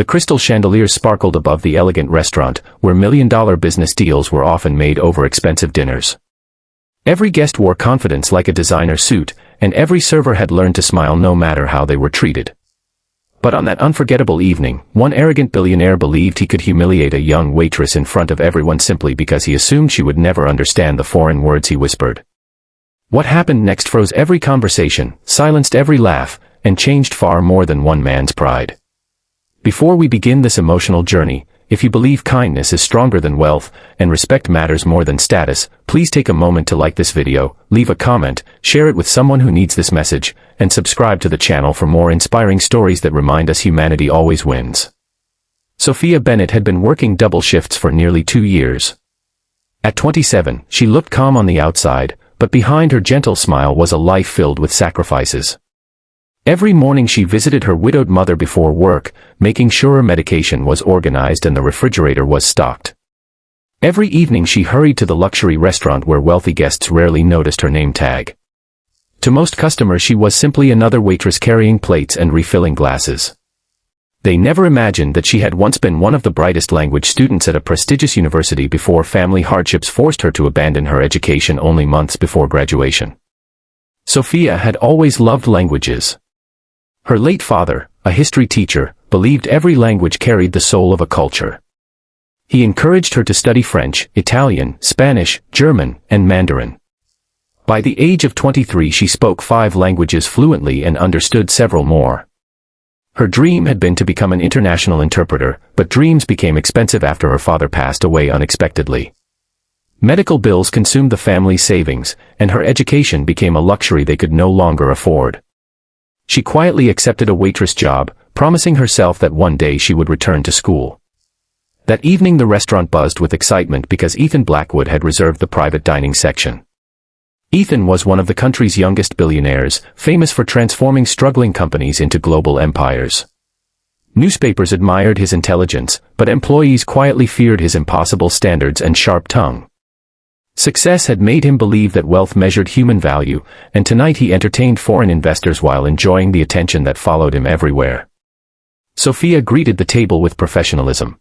The crystal chandeliers sparkled above the elegant restaurant, where million-dollar business deals were often made over expensive dinners. Every guest wore confidence like a designer suit, and every server had learned to smile no matter how they were treated. But on that unforgettable evening, one arrogant billionaire believed he could humiliate a young waitress in front of everyone simply because he assumed she would never understand the foreign words he whispered. What happened next froze every conversation, silenced every laugh, and changed far more than one man's pride. Before we begin this emotional journey, if you believe kindness is stronger than wealth, and respect matters more than status, please take a moment to like this video, leave a comment, share it with someone who needs this message, and subscribe to the channel for more inspiring stories that remind us humanity always wins. Sophia Bennett had been working double shifts for nearly 2 years. At 27, she looked calm on the outside, but behind her gentle smile was a life filled with sacrifices. Every morning she visited her widowed mother before work, making sure her medication was organized and the refrigerator was stocked. Every evening she hurried to the luxury restaurant where wealthy guests rarely noticed her name tag. To most customers she was simply another waitress carrying plates and refilling glasses. They never imagined that she had once been one of the brightest language students at a prestigious university before family hardships forced her to abandon her education only months before graduation. Sophia had always loved languages. Her late father, a history teacher, believed every language carried the soul of a culture. He encouraged her to study French, Italian, Spanish, German, and Mandarin. By the age of 23 she spoke 5 languages fluently and understood several more. Her dream had been to become an international interpreter, but dreams became expensive after her father passed away unexpectedly. Medical bills consumed the family's savings, and her education became a luxury they could no longer afford. She quietly accepted a waitress job, promising herself that one day she would return to school. That evening the restaurant buzzed with excitement because Ethan Blackwood had reserved the private dining section. Ethan was one of the country's youngest billionaires, famous for transforming struggling companies into global empires. Newspapers admired his intelligence, but employees quietly feared his impossible standards and sharp tongue. Success had made him believe that wealth measured human value, and tonight he entertained foreign investors while enjoying the attention that followed him everywhere. Sophia greeted the table with professionalism.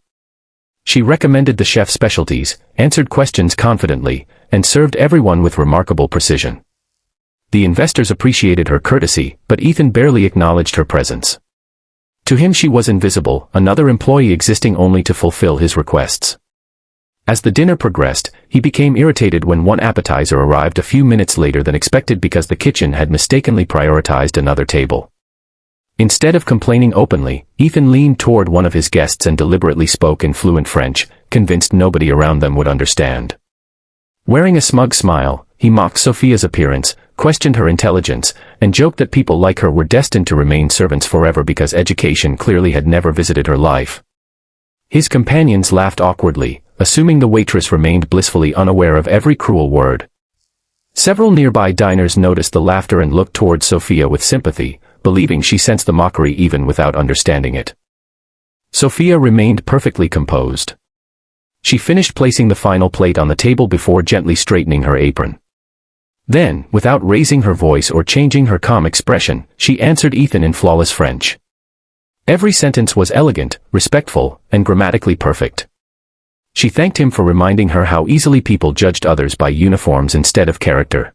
She recommended the chef's specialties, answered questions confidently, and served everyone with remarkable precision. The investors appreciated her courtesy, but Ethan barely acknowledged her presence. To him she was invisible, another employee existing only to fulfill his requests. As the dinner progressed, he became irritated when one appetizer arrived a few minutes later than expected because the kitchen had mistakenly prioritized another table. Instead of complaining openly, Ethan leaned toward one of his guests and deliberately spoke in fluent French, convinced nobody around them would understand. Wearing a smug smile, he mocked Sophia's appearance, questioned her intelligence, and joked that people like her were destined to remain servants forever because education clearly had never visited her life. His companions laughed awkwardly, assuming the waitress remained blissfully unaware of every cruel word. Several nearby diners noticed the laughter and looked toward Sophia with sympathy, believing she sensed the mockery even without understanding it. Sophia remained perfectly composed. She finished placing the final plate on the table before gently straightening her apron. Then, without raising her voice or changing her calm expression, she answered Ethan in flawless French. Every sentence was elegant, respectful, and grammatically perfect. She thanked him for reminding her how easily people judged others by uniforms instead of character.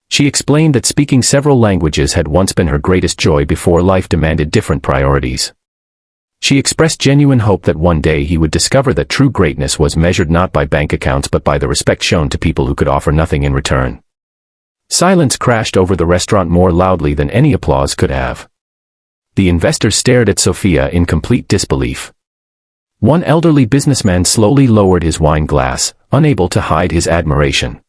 She explained that speaking several languages had once been her greatest joy before life demanded different priorities. She expressed genuine hope that one day he would discover that true greatness was measured not by bank accounts but by the respect shown to people who could offer nothing in return. Silence crashed over the restaurant more loudly than any applause could have. The investors stared at Sophia in complete disbelief. One elderly businessman slowly lowered his wine glass, unable to hide his admiration.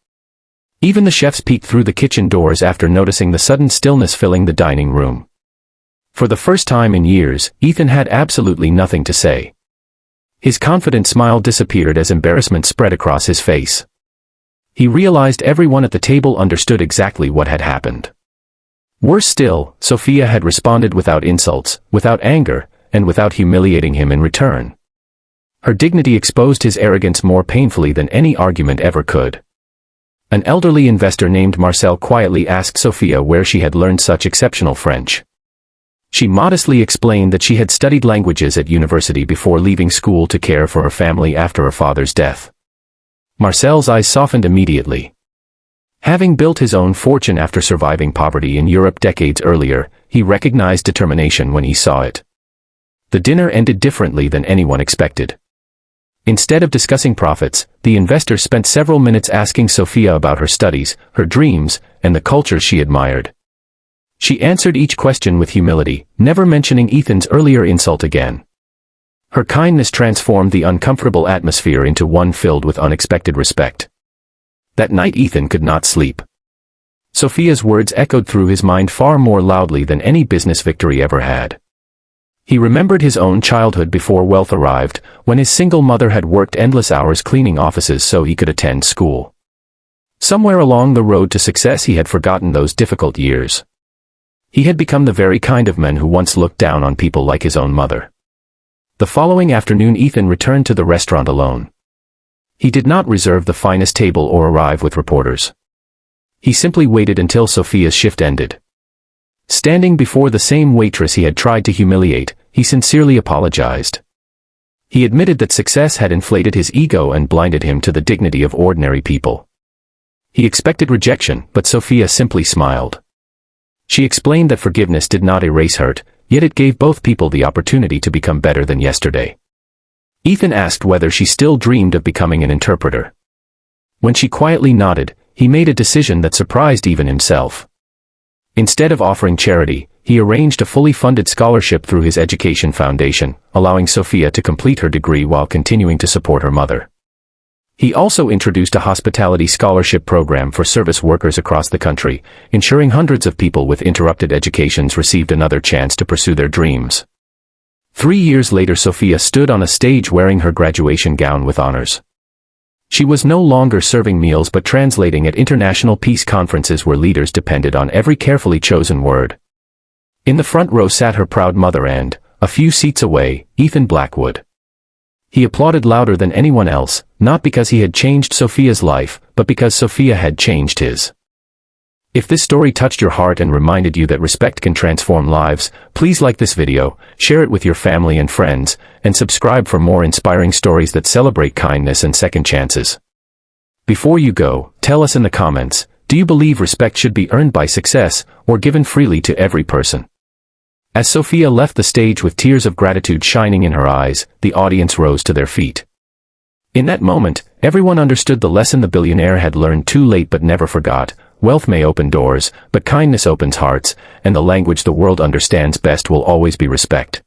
Even the chefs peeked through the kitchen doors after noticing the sudden stillness filling the dining room. For the first time in years, Ethan had absolutely nothing to say. His confident smile disappeared as embarrassment spread across his face. He realized everyone at the table understood exactly what had happened. Worse still, Sophia had responded without insults, without anger, and without humiliating him in return. Her dignity exposed his arrogance more painfully than any argument ever could. An elderly investor named Marcel quietly asked Sophia where she had learned such exceptional French. She modestly explained that she had studied languages at university before leaving school to care for her family after her father's death. Marcel's eyes softened immediately. Having built his own fortune after surviving poverty in Europe decades earlier, he recognized determination when he saw it. The dinner ended differently than anyone expected. Instead of discussing profits, the investor spent several minutes asking Sophia about her studies, her dreams, and the culture she admired. She answered each question with humility, never mentioning Ethan's earlier insult again. Her kindness transformed the uncomfortable atmosphere into one filled with unexpected respect. That night Ethan could not sleep. Sophia's words echoed through his mind far more loudly than any business victory ever had. He remembered his own childhood before wealth arrived, when his single mother had worked endless hours cleaning offices so he could attend school. Somewhere along the road to success he had forgotten those difficult years. He had become the very kind of man who once looked down on people like his own mother. The following afternoon Ethan returned to the restaurant alone. He did not reserve the finest table or arrive with reporters. He simply waited until Sophia's shift ended. Standing before the same waitress he had tried to humiliate, he sincerely apologized. He admitted that success had inflated his ego and blinded him to the dignity of ordinary people. He expected rejection, but Sophia simply smiled. She explained that forgiveness did not erase hurt, yet it gave both people the opportunity to become better than yesterday. Ethan asked whether she still dreamed of becoming an interpreter. When she quietly nodded, he made a decision that surprised even himself. Instead of offering charity, he arranged a fully funded scholarship through his education foundation, allowing Sophia to complete her degree while continuing to support her mother. He also introduced a hospitality scholarship program for service workers across the country, ensuring hundreds of people with interrupted educations received another chance to pursue their dreams. 3 years later Sophia stood on a stage wearing her graduation gown with honors. She was no longer serving meals but translating at international peace conferences where leaders depended on every carefully chosen word. In the front row sat her proud mother and, a few seats away, Ethan Blackwood. He applauded louder than anyone else, not because he had changed Sophia's life, but because Sophia had changed his. If this story touched your heart and reminded you that respect can transform lives, please like this video, share it with your family and friends, and subscribe for more inspiring stories that celebrate kindness and second chances. Before you go, tell us in the comments, do you believe respect should be earned by success, or given freely to every person? As Sophia left the stage with tears of gratitude shining in her eyes, the audience rose to their feet. In that moment, everyone understood the lesson the billionaire had learned too late but never forgot. Wealth may open doors, but kindness opens hearts, and the language the world understands best will always be respect.